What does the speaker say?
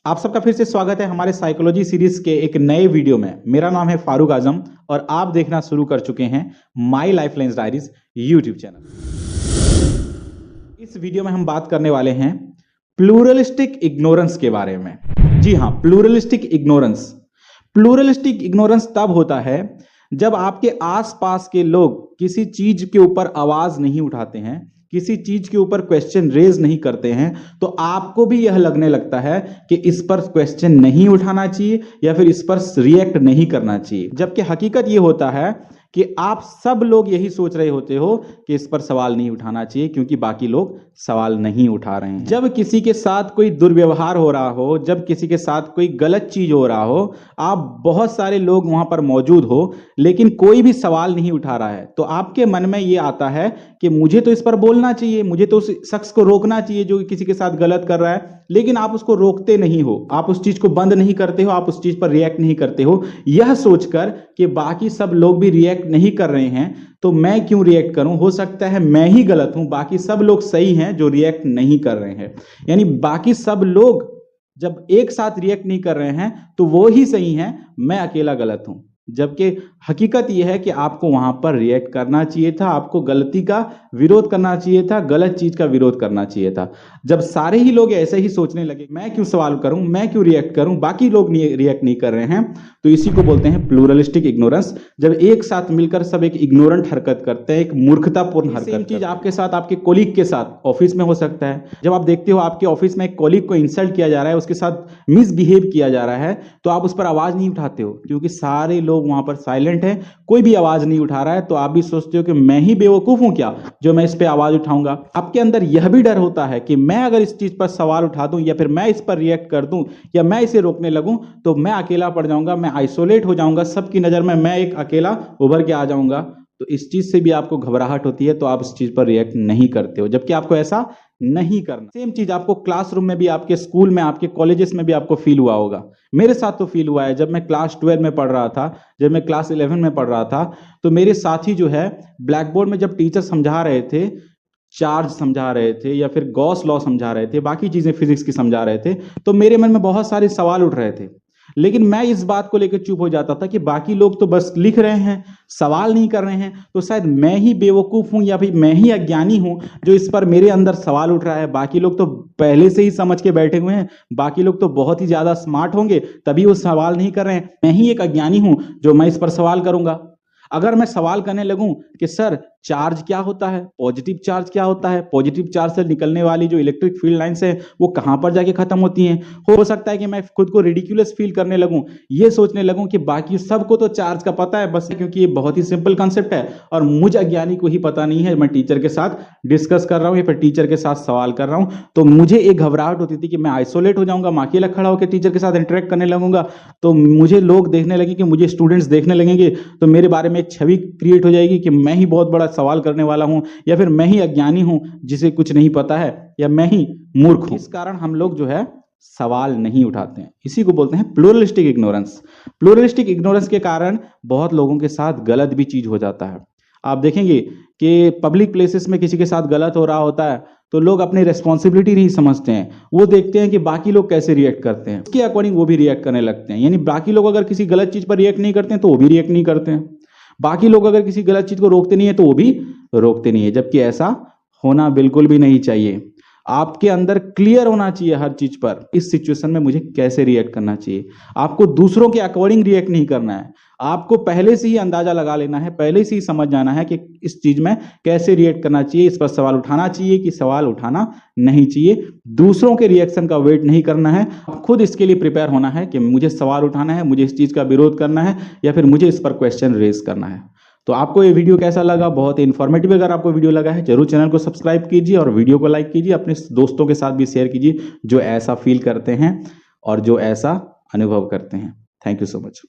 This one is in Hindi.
आप सबका फिर से स्वागत है हमारे साइकोलॉजी सीरीज के एक नए वीडियो में। मेरा नाम है फारूक आजम और आप देखना शुरू कर चुके हैं माई लाइफलाइंस डायरीज यूट्यूब चैनल। इस वीडियो में हम बात करने वाले हैं प्लूरलिस्टिक इग्नोरेंस के बारे में। जी हाँ, प्लूरलिस्टिक इग्नोरेंस। प्लूरलिस्टिक इग्नोरेंस तब होता है जब आपके आसपास के लोग किसी चीज के ऊपर आवाज नहीं उठाते हैं, किसी चीज के ऊपर क्वेश्चन रेज नहीं करते हैं, तो आपको भी यह लगने लगता है कि इस पर क्वेश्चन नहीं उठाना चाहिए या फिर इस पर रिएक्ट नहीं करना चाहिए। जबकि हकीकत यह होता है कि आप सब लोग यही सोच रहे होते हो कि इस पर सवाल नहीं उठाना चाहिए क्योंकि बाकी लोग सवाल नहीं उठा रहे हैं। जब किसी के साथ कोई दुर्व्यवहार हो रहा हो, जब किसी के साथ कोई गलत चीज हो रहा हो, आप बहुत सारे लोग वहां पर मौजूद हो लेकिन कोई भी सवाल नहीं उठा रहा है, तो आपके मन में ये आता है कि मुझे तो इस पर बोलना चाहिए, मुझे तो उस शख्स को रोकना चाहिए जो किसी के साथ गलत कर रहा है, लेकिन आप उसको रोकते नहीं हो, आप उस चीज को बंद नहीं करते हो, आप उस चीज पर रिएक्ट नहीं करते हो, यह सोचकर कि बाकी सब लोग भी रिएक्ट नहीं कर रहे हैं तो मैं क्यों रिएक्ट करूं, हो सकता है मैं ही गलत हूं, बाकी सब लोग सही हैं जो रिएक्ट नहीं कर रहे हैं। यानी बाकी सब लोग जब एक साथ रिएक्ट नहीं कर रहे हैं तो वो ही सही हैं, मैं अकेला गलत हूं। जबकि हकीकत यह है कि आपको वहां पर रिएक्ट करना चाहिए था, आपको गलती का विरोध करना चाहिए था, गलत चीज का विरोध करना चाहिए था। जब सारे ही लोग ऐसे ही सोचने लगे मैं क्यों सवाल करूं, मैं क्यों रिएक्ट करूं, बाकी लोग रिएक्ट नहीं कर रहे हैं, तो इसी को बोलते हैं प्लूरलिस्टिक इग्नोरेंस। जब एक साथ मिलकर सब एक इग्नोरेंट हरकत करते हैं, एक मूर्खतापूर्ण हरकत। सेम चीज आपके साथ, आपके कोलीग के साथ ऑफिस में हो सकता है। जब आप देखते हो आपके ऑफिस में एक कोलीग को इंसल्ट किया जा रहा है, उसके साथ मिसबिहेव किया जा रहा है, तो आप उस पर आवाज नहीं उठाते हो क्योंकि सारे लोग वहां पर साइलेंट है, कोई भी आवाज नहीं उठा रहा है, तो आप भी सोचते हो कि मैं ही बेवकूफ हूं क्या जो मैं इस पे आवाज उठाऊंगा। आपके अंदर यह भी डर होता है कि मैं अगर इस चीज पर सवाल उठा दूं या फिर मैं इस पर रिएक्ट कर दूं या मैं इसे रोकने लगूं तो मैं अकेला पड़ जाऊंगा, मैं आइसोलेट हो जाऊंगा, सबकी नजर में मैं एक अकेला उभर के आ जाऊंगा। तो इस चीज से भी आपको घबराहट होती है, तो आप इस चीज पर रिएक्ट नहीं करते हो, जबकि आपको ऐसा नहीं करना। सेम चीज आपको क्लासरूम में भी, आपके स्कूल में, आपके कॉलेजेस में भी आपको फील हुआ होगा। मेरे साथ तो फील हुआ है। जब मैं क्लास 12 में पढ़ रहा था, जब मैं क्लास 11 में पढ़ रहा था, तो मेरे साथी जो है ब्लैक बोर्ड में जब टीचर समझा रहे थे, चार्ज समझा रहे थे या फिर गॉस लॉ समझा रहे थे, बाकी चीजें फिजिक्स की समझा रहे थे, तो मेरे मन में बहुत सारे सवाल उठ रहे थे, लेकिन मैं इस बात को लेकर चुप हो जाता था कि बाकी लोग तो बस लिख रहे हैं, सवाल नहीं कर रहे हैं, तो शायद मैं ही बेवकूफ हूं या फिर मैं ही अज्ञानी हूं जो इस पर मेरे अंदर सवाल उठ रहा है। बाकी लोग तो पहले से ही समझ के बैठे हुए हैं, बाकी लोग तो बहुत ही ज्यादा स्मार्ट होंगे तभी वो सवाल नहीं कर रहे हैं, मैं ही एक अज्ञानी हूं जो मैं इस पर सवाल करूंगा। अगर मैं सवाल करने लगूं कि सर चार्ज क्या होता है, पॉजिटिव चार्ज क्या होता है, पॉजिटिव चार्ज से निकलने वाली जो इलेक्ट्रिक फील्ड लाइंस है वो कहां पर जाके खत्म होती हैं, हो सकता है कि मैं खुद को रिडिकुलस फील करने लगूं, ये सोचने लगूं कि बाकी सबको तो चार्ज का पता है बस, क्योंकि ये बहुत ही सिंपल कॉन्सेप्ट है और मुझ अज्ञानी को ही पता नहीं है। मैं टीचर के साथ डिस्कस कर रहा हूं या फिर टीचर के साथ सवाल कर रहा हूं, तो मुझे एक घबराहट होती थी कि मैं आइसोलेट हो जाऊंगा, मैं अकेला खड़ा होकर टीचर के साथ इंटरेक्ट करने लगूंगा, तो मुझे लोग देखने लगेंगे, मुझे स्टूडेंट्स देखने लगेंगे, तो मेरे बारे में एक छवि क्रिएट हो जाएगी कि मैं ही बहुत बड़ा सवाल करने वाला हूं या फिर मैं ही अज्ञानी हूं जिसे कुछ नहीं पता है या मैं ही मूर्ख हूं। इस कारण हम लोग जो है सवाल नहीं उठाते हैं। इसी को बोलते हैं प्लूरलिस्टिक इग्नोरेंस। प्लूरलिस्टिक इग्नोरेंस के कारण बहुत लोगों के साथ गलत भी चीज हो जाता है। आप देखेंगे कि पब्लिक प्लेसेस में किसी के साथ गलत हो रहा होता है तो लोग अपनी रेस्पॉन्सिबिलिटी नहीं समझते हैं, वो देखते हैं कि बाकी लोग कैसे रिएक्ट करते हैं, उसके अकॉर्डिंग वो भी रिएक्ट करने लगते हैं। यानी बाकी लोग अगर किसी गलत चीज पर रिएक्ट नहीं करते हैं तो वो भी रिएक्ट नहीं करते हैं, बाकी लोग अगर किसी गलत चीज को रोकते नहीं है तो वो भी रोकते नहीं है, जबकि ऐसा होना बिल्कुल भी नहीं चाहिए। आपके अंदर क्लियर होना चाहिए हर चीज पर, इस सिचुएशन में मुझे कैसे रिएक्ट करना चाहिए। आपको दूसरों के अकॉर्डिंग रिएक्ट नहीं करना है, आपको पहले से ही अंदाजा लगा लेना है, पहले से ही समझ जाना है कि इस चीज में कैसे रिएक्ट करना चाहिए, इस पर सवाल उठाना चाहिए कि सवाल उठाना नहीं चाहिए। दूसरों के रिएक्शन का वेट नहीं करना है, खुद इसके लिए प्रिपेयर होना है कि मुझे सवाल उठाना है, मुझे इस चीज का विरोध करना है या फिर मुझे इस पर क्वेश्चन रेज करना है। तो आपको ये वीडियो कैसा लगा? बहुत ही इन्फॉर्मेटिव अगर आपको वीडियो लगा है जरूर चैनल को सब्सक्राइब कीजिए और वीडियो को लाइक कीजिए, अपने दोस्तों के साथ भी शेयर कीजिए जो ऐसा फील करते हैं और जो ऐसा अनुभव करते हैं। Thank you so much.